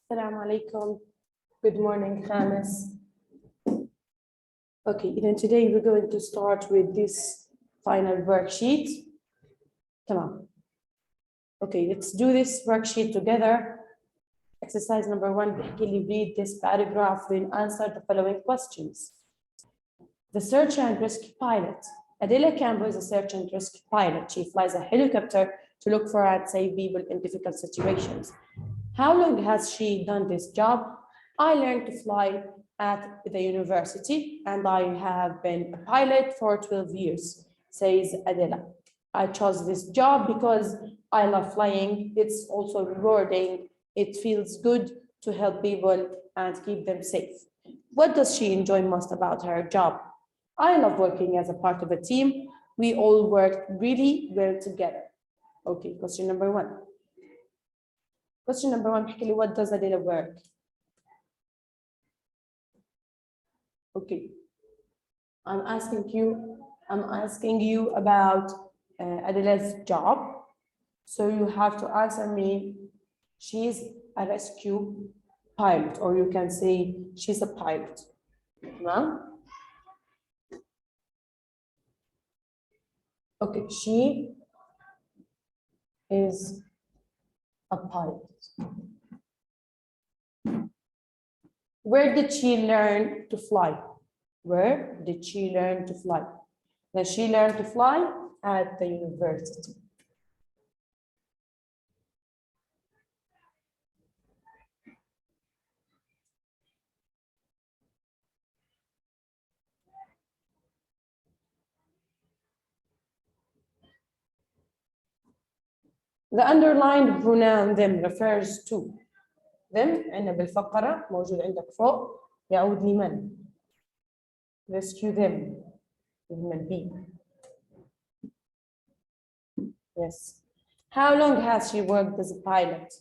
Assalamu alaikum. Good morning, Khams. Okay, then today we're going to start with this final worksheet. Come on. Okay, let's do this worksheet together. Exercise number 1, read this paragraph, then answer the following questions. The search and rescue pilot. Adela Campbell is a search and rescue pilot. She flies a helicopter to look for and save people in difficult situations. How long has she done this job? I learned to fly at the university and I have been a pilot for 12 years, says Adela. I chose this job because I love flying. It's also rewarding. It feels good to help people and keep them safe. What does she enjoy most about her job? I love working as a part of a team. We all work really well together. Okay, question number 1. Question number 1, what does Adela work? Okay, I'm asking you about Adela's job. So you have to answer me, she's a rescue pilot, or you can say she's a pilot. No? Okay, she is a pilot. Where did she learn to fly? Where did she learn to fly? Then she learned to fly at the university. The underlined pronoun them refers to them. عندنا بالفقرة موجود عندك فوق يعود لمن؟ Rescue them. من be. Yes. How long has she worked as a pilot?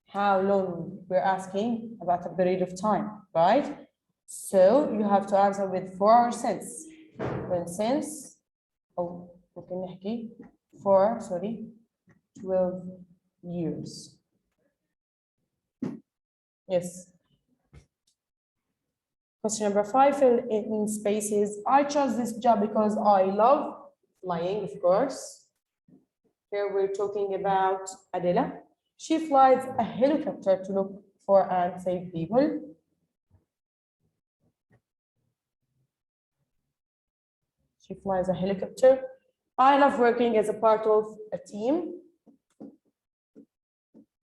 How long? We're asking about a period of time, right? So you have to answer with for or since. When since, oh, ممكن نحكي for, 12 years. Yes. Question number 5, fill in spaces. I chose this job because I love flying, of course. Here we're talking about Adela. She flies a helicopter to look for and save people. She flies a helicopter. I love working as a part of a team.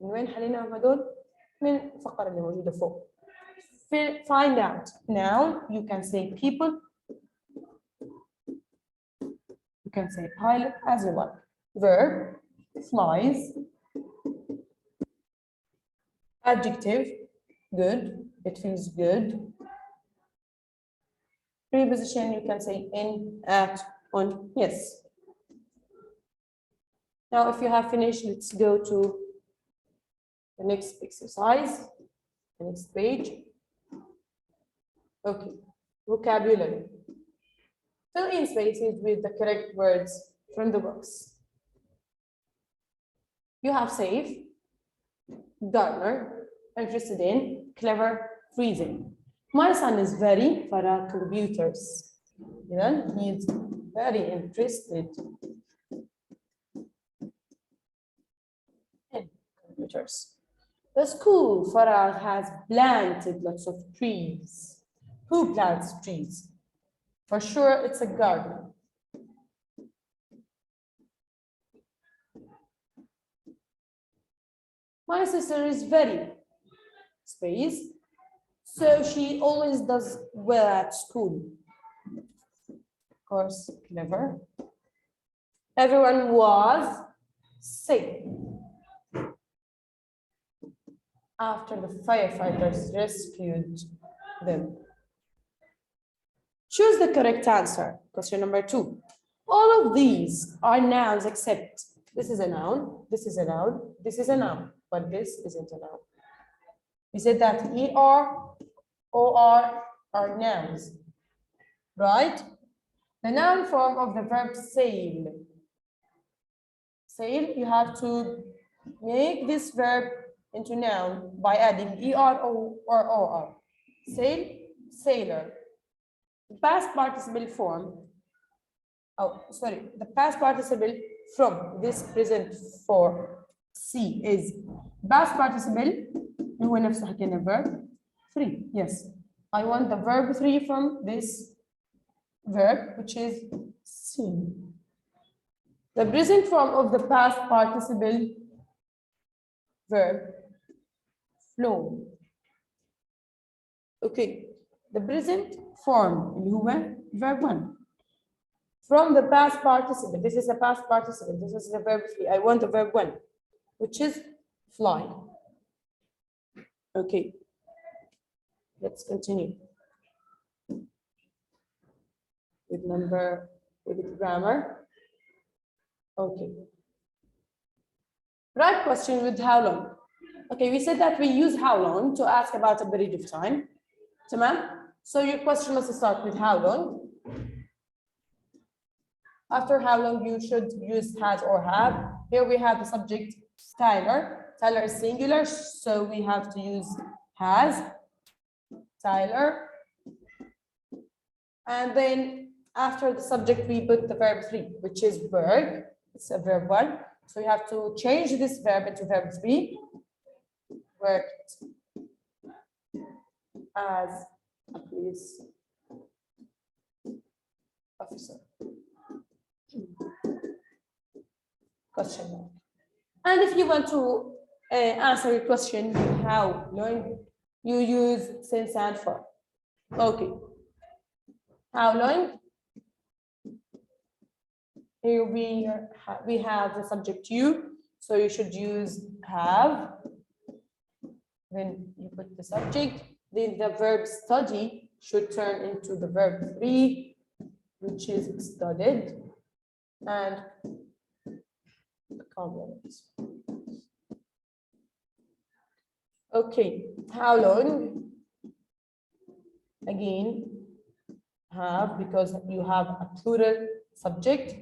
من وين حليناهم هدول؟ من الفقرة اللي موجودة فوق. Find out. Now you can say people. You can say pilot as you like. Verb, flies. Adjective, good. It feels good. Preposition, you can say in, at, on. Yes. Now, if you have finished, let's go to the next exercise, the next page. Okay, vocabulary. Fill in spaces with the correct words from the box. You have safe, gardener, interested in, clever, freezing. My son is very for computers. He's very interested in computers. The school, Farah, has planted lots of trees. Who plants trees? For sure, it's a gardener. My sister is very space, so she always does well at school. Of course, clever. Everyone was sick after the firefighters rescued them. Choose the correct answer. Question number 2. All of these are nouns except this is a noun, this is a noun, this is a noun, but this isn't a noun. We said that ER, OR are nouns, right? The noun form of the verb sail. Sail, you have to make this verb into noun by adding er or or. Sail, sailor. The past participle form. Oh, sorry. The past participle from this present for C is past participle. هو نفس حكينا verb 3. Yes. I want the verb 3 from this verb, which is seen. The present form of the past participle verb, flow. Okay, the present form, اللي هو verb 1. From the past participle, this is the past participle, this is the verb 3. I want the verb 1, which is fly. Okay, let's continue with grammar. Okay. Right question with how long. Okay, we said that we use how long to ask about a period of time. Tamam? So your question must start with how long. After how long you should use has or have. Here we have the subject Tyler. Tyler is singular, so we have to use has. Tyler. And then after the subject we put the verb 3, which is work. It's a verb 1. So you have to change this verb into verb 3. Worked as a police officer. Question mark. And if you want to answer your question how long, you use since and for. Okay. How long? Here we have the subject you, so you should use have. Then you put the subject. Then the verb study should turn into the verb 3, which is studied, and the complement. Okay, how long? Again, have, because you have a plural subject.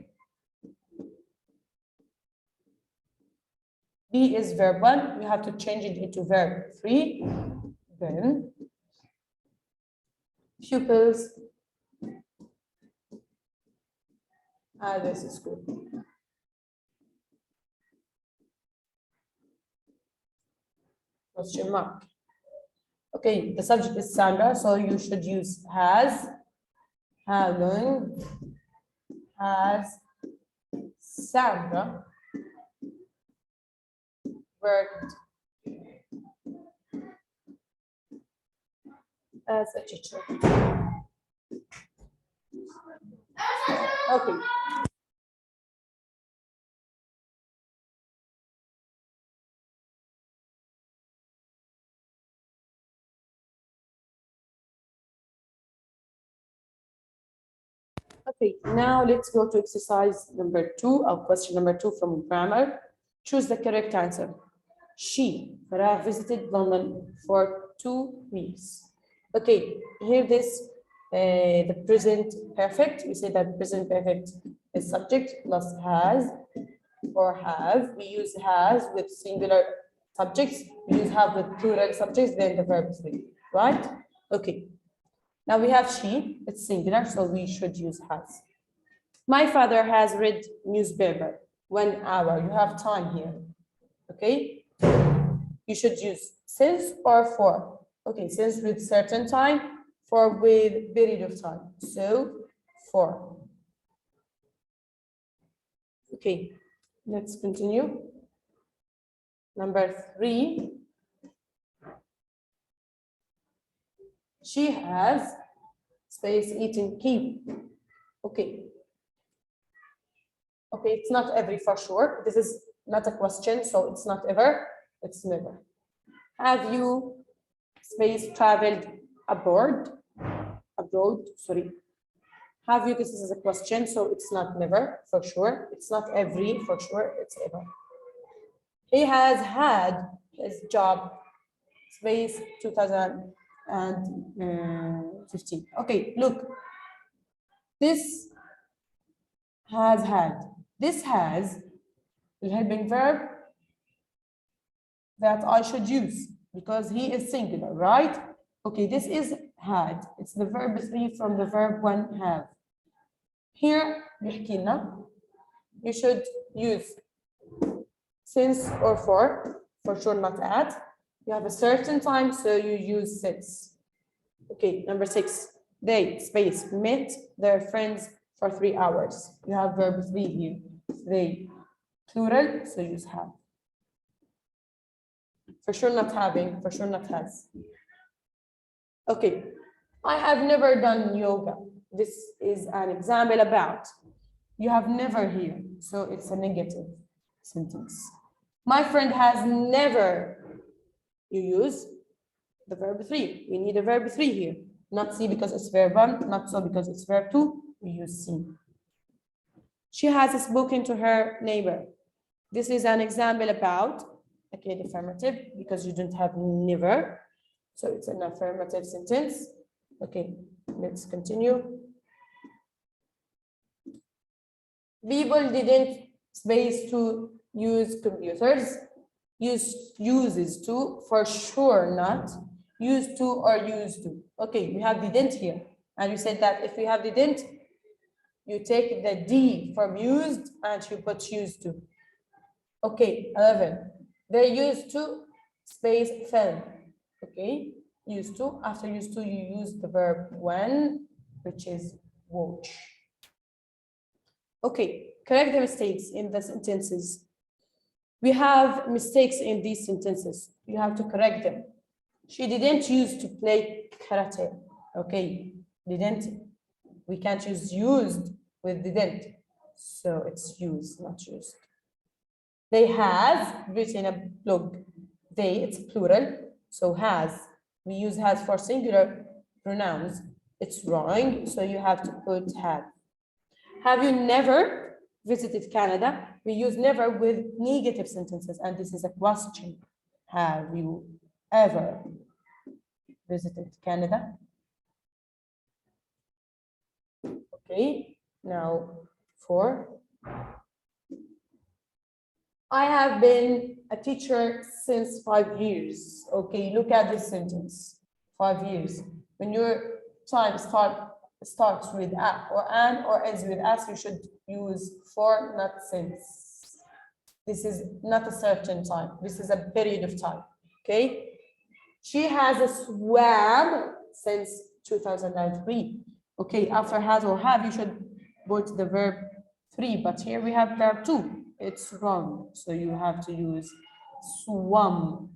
Be is verb 1, you have to change it into verb 3. Then pupils. This is good. Question mark. Okay, the subject is Sandra, so you should use has. How long has Sandra worked as a teacher? Okay. Okay, now let's go to exercise number 2, or question number 2 from grammar. Choose the correct answer. She, Farah, visited London for 2 weeks. Okay, here this, the present perfect. We say that present perfect is subject plus has or have. We use has with singular subjects. We use have with plural subjects, then the verb 3, right? Okay. Now we have she, it's singular, so we should use has. My father has read newspaper 1 hour. You have time here, okay? You should use since or for. Okay, since with certain time, for with period of time. So for. Okay, let's continue. Number 3. She has space eating keep. Okay. Okay, it's not every for sure. This is not a question, so it's not ever, it's never. Have you space traveled abroad? Sorry. Have you, this is a question, so it's not never for sure. It's not every for sure, it's ever. He has had his job space 2015. Okay, look. This has had. This has the helping verb that I should use because he is singular, right? Okay, this is had. It's the verb 3 from the verb 1 have. Here, بيحكي لنا you should use since or for sure not at. You have a certain time, so you use since. Okay, number 6. They, space, met their friends for 3 hours. You have verb 3 here. They, plural, so use have. For sure not having, for sure not has. Okay, I have never done yoga. This is an example about. You have never here, so it's a negative sentence. My friend has never. You use the verb 3. We need a verb 3 here. Not see because it's verb 1, not so because it's verb 2. We use see. She has spoken to her neighbor. This is an example about, okay, the affirmative, because you don't have never. So it's an affirmative sentence. Okay, let's continue. People didn't space to use computers. Uses to, for sure not. Used to or used to. Okay, we have didn't here. And we said that if we have didn't, you take the D from used and you put used to. Okay, 11. They used to space film. Okay, used to. After used to, you use the verb when, which is watch. Okay, correct the mistakes in the sentences. We have mistakes in these sentences. You have to correct them. She didn't use to play karate. Okay, didn't. We can't use used with didn't. So it's used, not used. They have written a blog. They, it's plural. So has. We use has for singular pronouns. It's wrong. So you have to put have. Have you never visited Canada? We use never with negative sentences, and this is a question. Have you ever visited Canada? Okay, now 4. I have been a teacher since 5 years. Okay, look at this sentence. 5 years. When your time starts with a or an or ends with as, you should use for, not since. This is not a certain time. This is a period of time. Okay. She has swam since 2003. Okay, after has or have, you should put the verb 3, but here we have verb 2. It's wrong, so you have to use swam.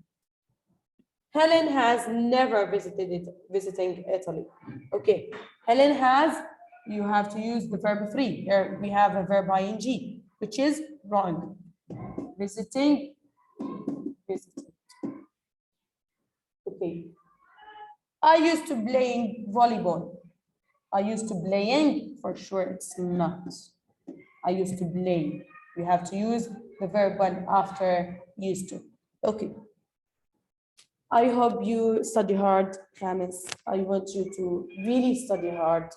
Helen has never visiting Italy. Okay, Helen has, you have to use the verb 3. Here we have a verb ing, which is wrong. Visiting, visited. Okay. I used to playing volleyball. I used to playing, for sure it's not. I used to play. We have to use the verb 1 after used to. Okay. I hope you study hard, Khams. I want you to really study hard.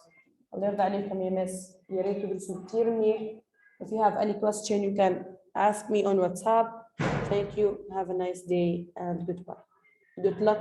الله يرضى عليكم يا مس. يا ريت تدرسوا كتير منيح. If you have any question, you can ask me on WhatsApp. Thank you. Have a nice day and goodbye. Good luck.